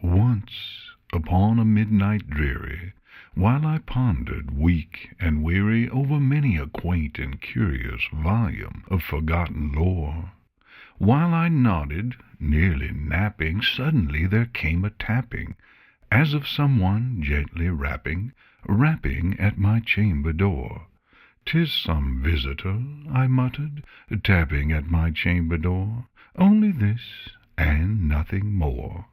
Once, upon a midnight dreary, while I pondered, weak and weary, over many a quaint and curious volume of forgotten lore, while I nodded, nearly napping, suddenly there came a tapping, as of someone gently rapping at my chamber door. "'Tis some visitor," I muttered, tapping at my chamber door, "only this, and nothing more."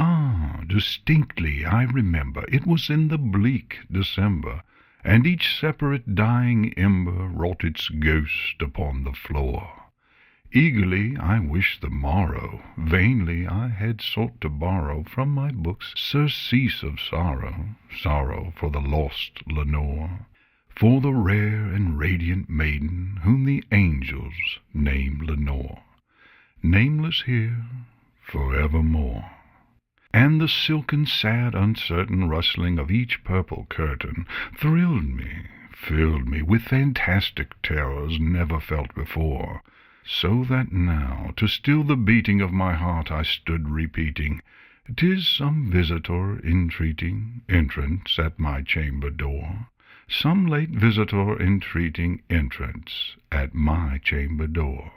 Ah, distinctly I remember, it was in the bleak December, and each separate dying ember wrought its ghost upon the floor. Eagerly I wished the morrow, vainly I had sought to borrow from my books surcease of sorrow, sorrow for the lost Lenore, for the rare and radiant maiden whom the angels name Lenore, nameless here forevermore. And the silken, sad, uncertain rustling of each purple curtain thrilled me, filled me with fantastic terrors never felt before, so that now, to still the beating of my heart, I stood repeating, "'Tis some visitor entreating entrance at my chamber door, some late visitor entreating entrance at my chamber door.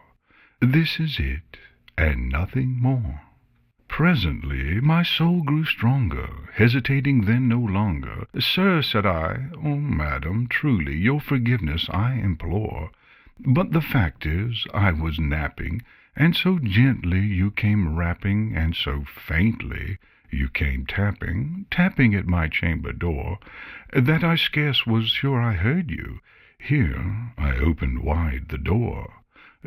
This is it, and nothing more." Presently my soul grew stronger, hesitating then no longer. "Sir," said I, "oh, madam, truly your forgiveness I implore, but the fact is I was napping, and so gently you came rapping, and so faintly you came tapping at my chamber door, that I scarce was sure I heard you. Here I opened wide the door.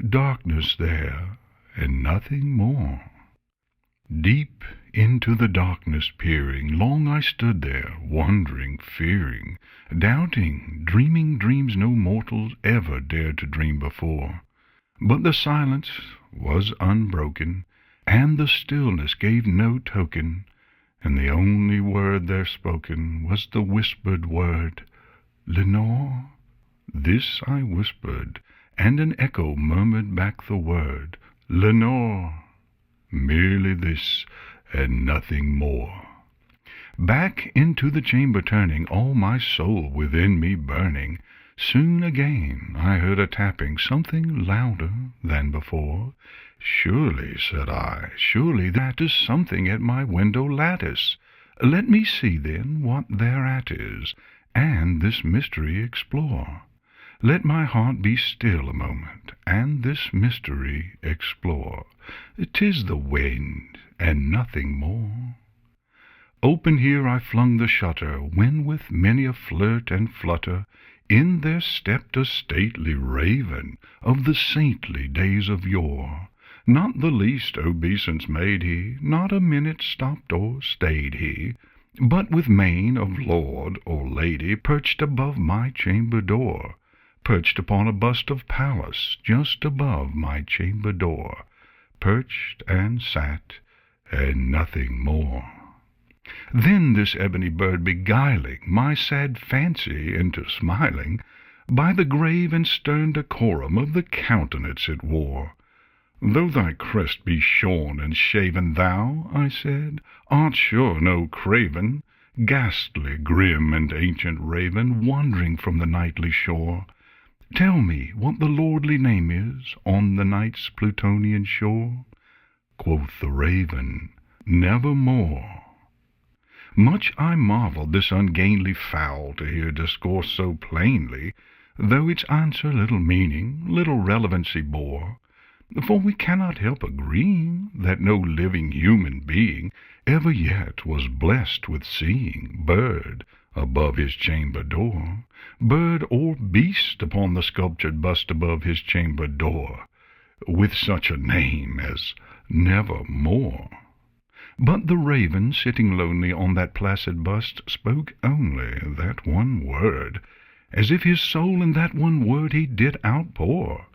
Darkness there, and nothing more." Deep into the darkness peering, long I stood there, wondering, fearing, doubting, dreaming dreams no mortals ever dared to dream before. But the silence was unbroken, and the stillness gave no token, and the only word there spoken was the whispered word, "Lenore?" This I whispered, and an echo murmured back the word, "Lenore." Merely this, and nothing more. Back into the chamber turning, all my soul within me burning, soon again I heard a tapping, something louder than before. "Surely," said I, "surely that is something at my window lattice. Let me see, then, what thereat is, and this mystery explore. Let my heart be still a moment, and this mystery explore. 'Tis the wind, and nothing more." Open here I flung the shutter, when with many a flirt and flutter in there stepped a stately raven of the saintly days of yore. Not the least obeisance made he, not a minute stopped or stayed he, but with mien of lord or lady perched above my chamber door, perched upon a bust of Pallas just above my chamber door, perched and sat, and nothing more. Then this ebony bird beguiling my sad fancy into smiling, by the grave and stern decorum of the countenance it wore. "Though thy crest be shorn and shaven, thou," I said, "art sure no craven, ghastly, grim, and ancient raven, wandering from the nightly shore. Tell me what the lordly name is on the night's Plutonian shore." Quoth the raven, "Nevermore." Much I marvelled this ungainly fowl to hear discourse so plainly, though its answer little meaning, little relevancy bore. For we cannot help agreeing that no living human being ever yet was blessed with seeing bird above his chamber door, bird or beast upon the sculptured bust above his chamber door, with such a name as Nevermore. But the raven, sitting lonely on that placid bust, spoke only that one word, as if his soul in that one word he did outpour.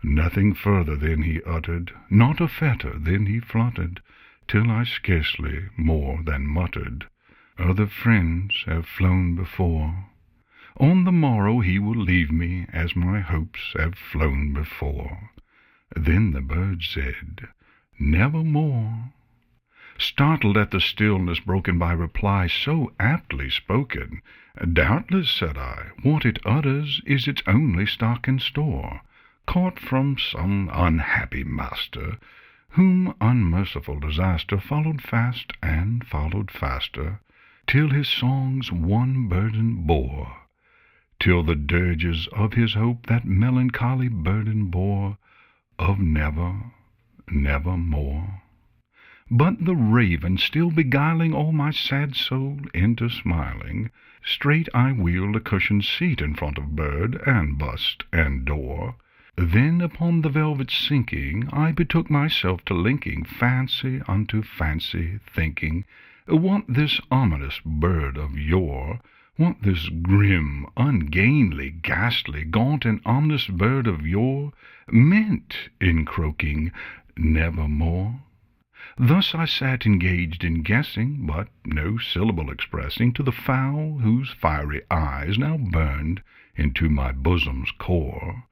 Nothing further then he uttered, not a fetter then he fluttered, till I scarcely more than muttered, "Other friends have flown before. On the morrow he will leave me, as my hopes have flown before." Then the bird said, "Nevermore." startled at the stillness broken by reply so aptly spoken. "Doubtless," said I, "what it utters is its only stock and store, caught from some unhappy master, whom unmerciful disaster followed fast and followed faster, till his songs one burden bore, till the dirges of his hope that melancholy burden bore, of never, nevermore. But the raven, still beguiling all my sad soul into smiling, straight I wheeled a cushioned seat in front of bird and bust and door. Then upon the velvet sinking, I betook myself to linking fancy unto fancy, thinking what this ominous bird of yore, what this grim, ungainly, ghastly, gaunt, and ominous bird of yore meant in croaking nevermore. Thus I sat engaged in guessing, but no syllable expressing to the fowl whose fiery eyes now burned into my bosom's core.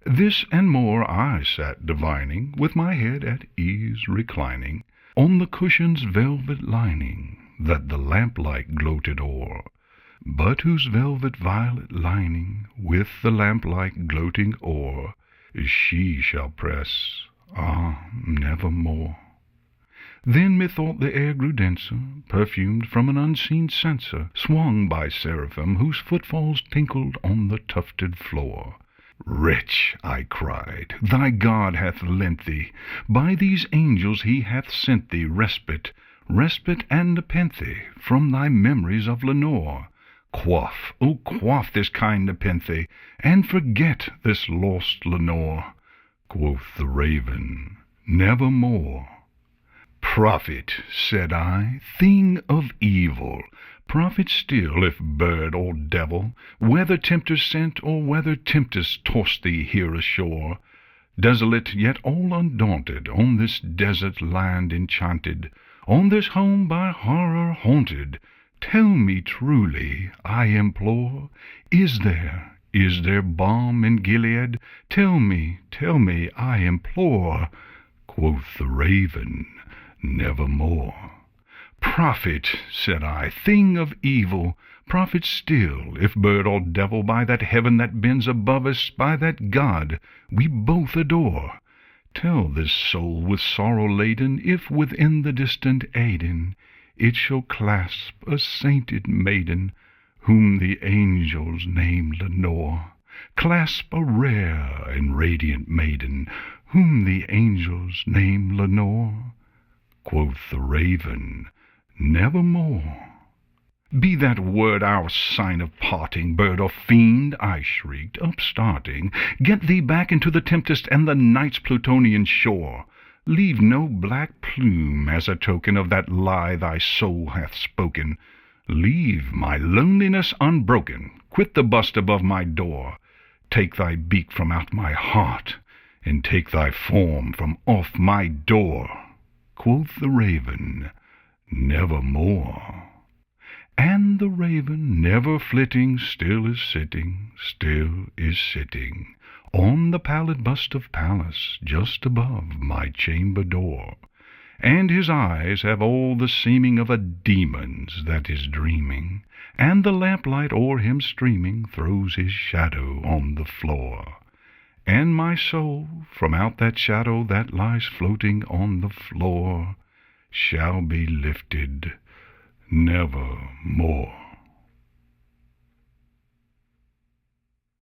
This and more I sat divining, with my head at ease reclining, on the cushion's velvet lining, that the lamplight gloated o'er, but whose velvet violet lining, with the lamplight gloating o'er, she shall press, nevermore. Then methought the air grew denser, perfumed from an unseen censer, swung by seraphim whose footfalls tinkled on the tufted floor. "Wretch," I cried, "thy God hath lent thee, by these angels he hath sent thee respite, respite and nepenthe from thy memories of Lenore. Quaff, oh quaff this kind nepenthe, and forget this lost Lenore." Quoth the raven, "Nevermore." "Prophet," said I, "thing of evil, prophet still, if bird or devil, whether tempter sent or whether tempest tossed thee here ashore, desolate yet all undaunted, on this desert land enchanted, on this home by horror haunted, tell me truly, I implore, is there balm in Gilead? Tell me, I implore." Quoth the raven, "Nevermore." "Prophet," said I, "thing of evil, prophet still, if bird or devil, by that heaven that bends above us, by that God we both adore, tell this soul with sorrow laden, if within the distant Aidenn it shall clasp a sainted maiden, whom the angels name Lenore, clasp a rare and radiant maiden, whom the angels name Lenore." Quoth the raven, "Nevermore." "Be that word our sign of parting, bird or fiend," I shrieked, upstarting, "get thee back into the tempest and the night's Plutonian shore. Leave no black plume as a token of that lie thy soul hath spoken. Leave my loneliness unbroken, quit the bust above my door, take thy beak from out my heart, and take thy form from off my door." Quoth the raven, "Nevermore." And the raven, never flitting, still is sitting, on the pallid bust of Pallas, just above my chamber door, and his eyes have all the seeming of a demon's that is dreaming, and the lamplight o'er him streaming throws his shadow on the floor. And my soul, from out that shadow that lies floating on the floor, shall be lifted nevermore.